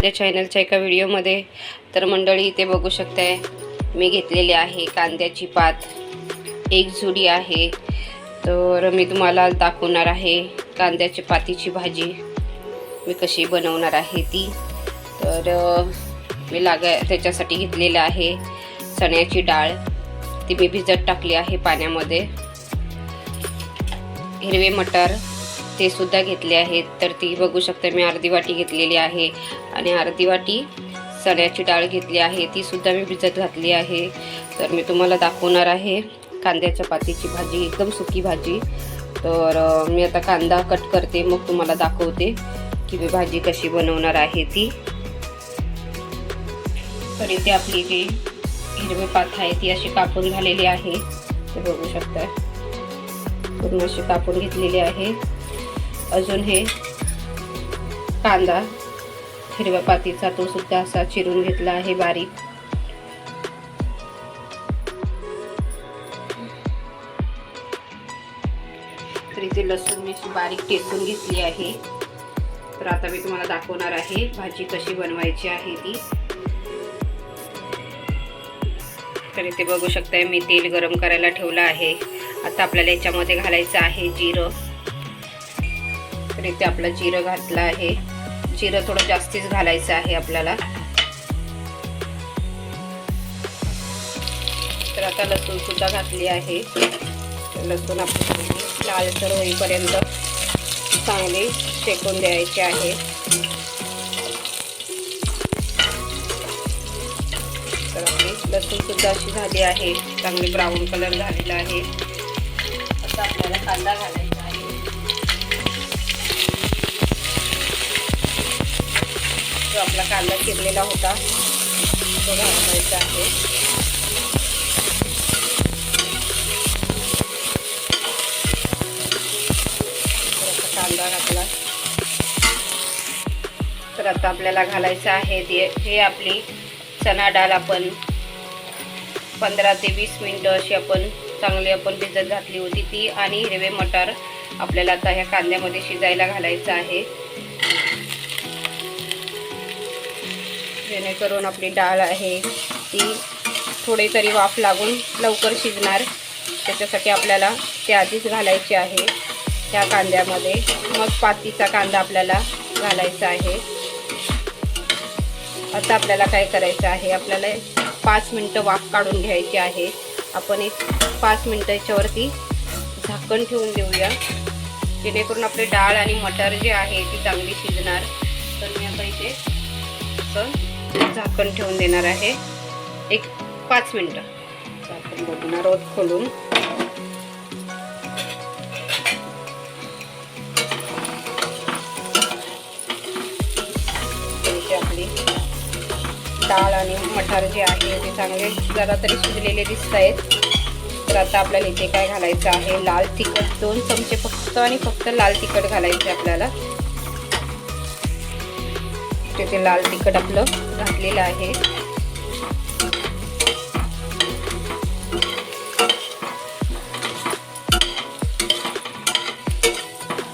माझ्या चॅनलच्या एका व्हिडिओमध्ये. तर मंडळी इथे बघू शकताय मी घेतलेली आहे कांद्याची पात, एक जुडी आहे. तर मी तुम्हाला दाखवणार आहे कांद्याची पातीची भाजी मी कशी बनवणार आहे ती. तर मी त्याच्यासाठी घेतलेलं आहे चण्याची डाळ, ती मी भिजत टाकली आहे पाण्यामध्ये. हिरवे मटार ते सुद्धा घेतले आहेत. तर ती बघू शकता मी अर्धी वाटी घेतलेली आहे आणि अर्धी वाटी चण्याची डाळ घेतली आहे, ती सुद्धा मी भिजत घातली आहे. तर मी तुम्हाला दाखवणार आहे कांद्याच्या पातीची भाजी, एकदम सुकी भाजी. तर मी आता कांदा कट करते, मग तुम्हाला दाखवते की मी भाजी कशी बनवणार आहे ती. तर इथे आपली जी हिरवी पात आहे ती अशी कापून झालेली आहे, ते बघू शकता पूर्ण अशी कापून घेतलेली आहे. अजून हे कांदा हिरव्या पातीचा तो सुद्धा असा चिरून घेतला आहे बारीक. तर इथे लसूण मी बारीक ठेचून घेतली आहे. तर आता मी तुम्हाला दाखवणार आहे भाजी कशी बनवायची आहे ती. तर इथे बघू शकताय मी तेल गरम करायला ठेवलं आहे. आता आपल्याला याच्यामध्ये घालायचं आहे जिरं. तर इथे आपलं जिरं घातलं आहे. जिरं थोडं जास्तीच घालायचं आहे आपल्याला. तर आता लसूण सुद्धा घातली आहे. लसूण आपल्याला लालसर होईपर्यंत चांगले शेकून द्यायचे आहे. तर आपली लसूण सुद्धा अशी झाली आहे, चांगली ब्राऊन कलर झालेला आहे. आता आपल्याला कांदा घालायचा आहे. जो आपला कांदा चिरलेला होता तो घालायचा आहे. कांदा घातला. तर आता आपल्याला घालायचं आहे हे आपली चणा डाळ. आपण 15 ते 20 मिनिटं अशी आपण चांगली भिजत घातली होती ती, आणि हिरवे मटार आपल्याला आता ह्या कांद्यामध्ये शिजायला घालायचं आहे, जेणेकरून आपली डाळ आहे ती थोडी तरी वाफ लागून लवकर शिजणार. त्याच्यासाठी आपल्याला ते आधीच घालायचे आहे त्या कांद्यामध्ये. मग पातीचा कांदा आपल्याला घालायचा आहे. आता आपल्याला काय करायचं आहे, आपल्याला 5 मिनिटं वाफ काढून घ्यायची आहे. आपण एक 5 मिनिटं याच्यावरती झाकण ठेवून देऊया, जेणेकरून आपली डाळ आणि मटार जे आहे ती चांगली शिजणार. तर मी आता इथे असं झाकण ठेवून देणार आहे एक 5 मिनिटं. आपण बघणार आहोत खोलून. आपली डाळ आणि मटार जे आहे ते चांगले जरा तरी शिजलेले दिसत आहेत. तर आता आपल्याला इथे काय घालायचं आहे, लाल तिखट 2 चमचे फक्त आणि फक्त लाल तिखट घालायचे आपल्याला. तिथे लाल तिखट आपलं घातलेलं आहे.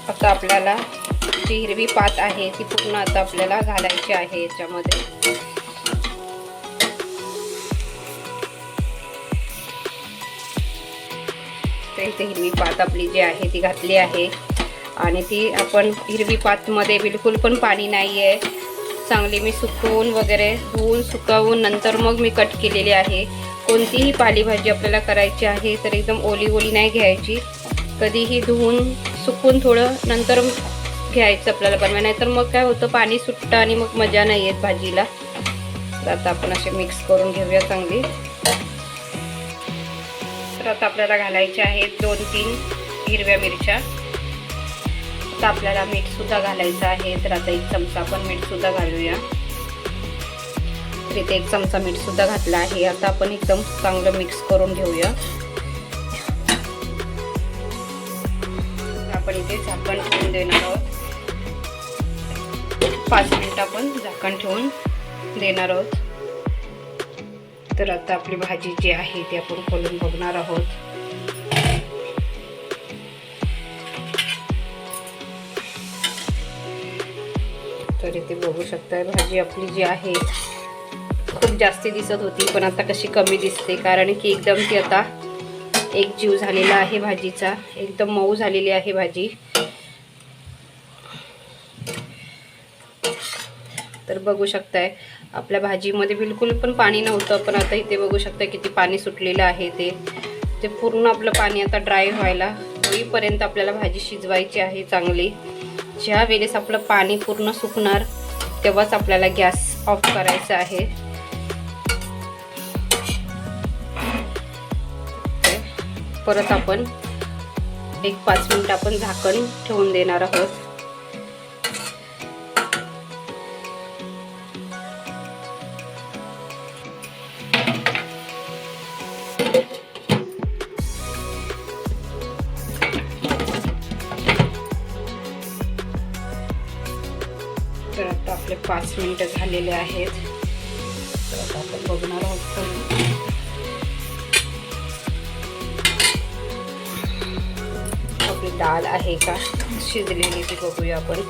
आता आपल्याला जी हिरवी पात आहे ती पूर्ण आता आपल्याला घालायची आहे याच्यामध्ये. तर इथे हिरवी पात आपली जी आहे ती घातली आहे, आणि ती आपण हिरवी पातमध्ये बिलकुल पण पाणी नाही आहे. चांगली मी सुकवून वगैरे धुवून सुकवून नंतर मग मी कट केलेली आहे. कोणतीही पालेभाजी आपल्याला करायची आहे तर एकदम ओली ओली नाही घ्यायची, कधीही धुवून सुकवून थोडं नंतर घ्यायचं आपल्याला बनवायला, नाही तर मग काय होतं पाणी सुटतं आणि मग मजा नाही येत भाजीला. तर आता आपण असे मिक्स करून घेऊया चांगली. तर आता आपल्याला घालायचे आहेत 2-3 हिरव्या मिरच्या. आता आपल्याला मीठ सुद्धा घालायचं आहे. तर आता 1 चमचा आपण मीठ सुद्धा घालूया. तर इथे 1 चमचा मीठ सुद्धा घातला आहे. आता आपण एकदम चांगलं मिक्स करून घेऊया. आपण इथे झाकण ठेवून देणार आहोत. 5 मिनिट आपण झाकण ठेवून देणार आहोत. तर आता आपली भाजी जी आहे ती आपण खोलून बघणार आहोत. तर इथे बघू शकताय भाजी आपली जी आहे खूप जास्ती दिसत होती, पण आता कशी कमी दिसते, कारण की एकदम ती आता एक जीव झालेला आहे भाजीचा, एकदम मऊ झालेली आहे भाजी. तर बघू शकताय आपल्या भाजीमध्ये बिलकुल पण पाणी नव्हतं, पण आता इथे बघू शकता किती पाणी सुटलेलं आहे. ते पूर्ण आपलं पाणी आता ड्राय व्हायला होईपर्यंत आपल्याला भाजी शिजवायची आहे चांगली. ज्या वेळेस आपलं पाणी पूर्ण सुकणार तेव्हाच आपल्याला गॅस ऑफ करायचा आहे. परत आपण एक 5 मिनिट आपण झाकण ठेवून देणार आहोत. तर आता आपले 5 मिनिटं झालेले आहेत. तर आता आपण बघणार आहोत आपली डाळ आहे का शिजलेली ती बघूया आपण.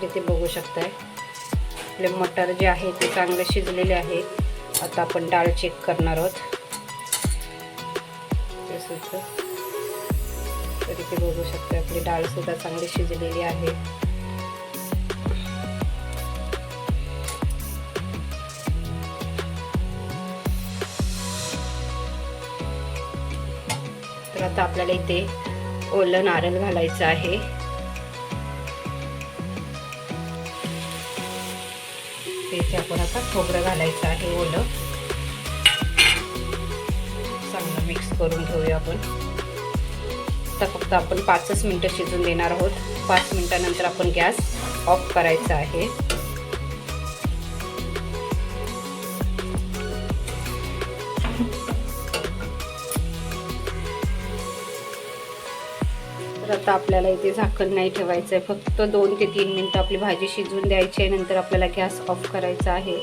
इथे बघू शकताय आपले मटर जे आहे ते चांगले शिजलेले आहे. आता आपण डाळ चेक करणार आहोत. तर इथे बघू शकता आपली डाळ सुद्धा चांगली शिजलेली आहे. तर आता आपल्याला इथे ओलं नारळ घालायचं आहे. इथे आपण आता खोबरं घालायचं आहे ओलं. चांगलं मिक्स करून घेऊया आपण. आता फक्त आपण 5च मिनिटं शिजून देणार आहोत. 5 मिनिटानंतर आपण गॅस ऑफ करायचा आहे. तर आता आपल्याला इथे झाकण नाही ठेवायचं आहे, फक्त 2 ते 3 मिनिटं आपली भाजी शिजवून द्यायची आहे. नंतर आपल्याला गॅस ऑफ करायचा आहे.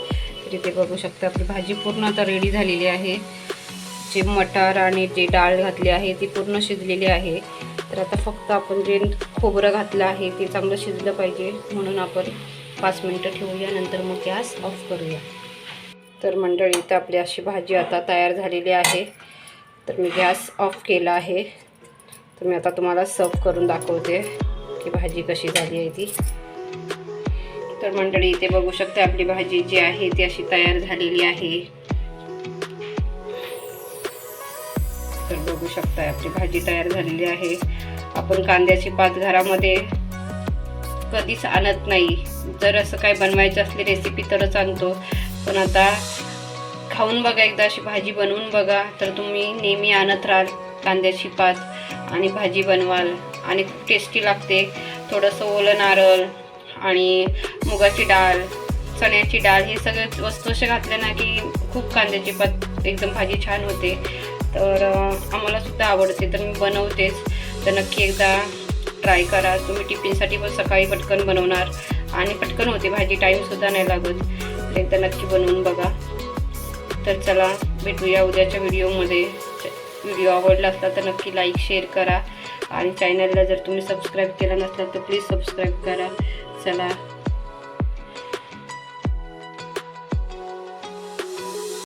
तर इथे बघू शकता आपली भाजी पूर्ण आता रेडी झालेली आहे. जे मटार आणि जे डाळ घातली आहे ती पूर्ण शिजलेली आहे. तर आता फक्त आपण जे खोबरं घातलं आहे ते चांगलं शिजलं पाहिजे, म्हणून आपण 5 मिनिटं ठेवूया. नंतर मग गॅस ऑफ करूया. तर मंडळी इथं आपली अशी भाजी आता तयार झालेली आहे. तर मी गॅस ऑफ केला आहे. तर मी आता तुम्हाला सर्व करून दाखवते की भाजी कशी झाली आहे ती. तर मंडळी इथे बघू शकता आपली भाजी जी आहे ती अशी तयार झालेली आहे. तर बघू शकता आपली भाजी तयार झालेली आहे. आपण कांद्याची पात घरामध्ये कधीच आणत नाही. जर असं काय बनवायचं असली रेसिपी तरच आणतो, पण आता खाऊन बघा, एकदा अशी भाजी बनवून बघा, तर तुम्ही नेहमी आणत राहाल कांद्याची पात आणि भाजी बनवाल आणि खूप टेस्टी लागते. थोडंसं ओलं नारळ आणि मुगाची डाळ, चण्याची डाळ हे सगळे वस्तू असे घातले ना की खूप कांद्याची पात एकदम भाजी छान होते. तर आम्हाला सुद्धा आवडते, तर मी बनवतेच. तर नक्की एकदा ट्राय करा. तुम्ही टिफिनसाठी पण सकाळी पटकन बनवणार आणि पटकन होते भाजी, टाईमसुद्धा नाही लागत. तर एकदा नक्की बनवून बघा. तर चला भेटूया उद्याच्या व्हिडिओमध्ये. व्हिडिओ आवडला असला तर नक्की लाईक शेअर करा आणि चॅनलला जर तुम्ही सबस्क्राईब केलं नसलं तर प्लीज सबस्क्राईब करा. चला.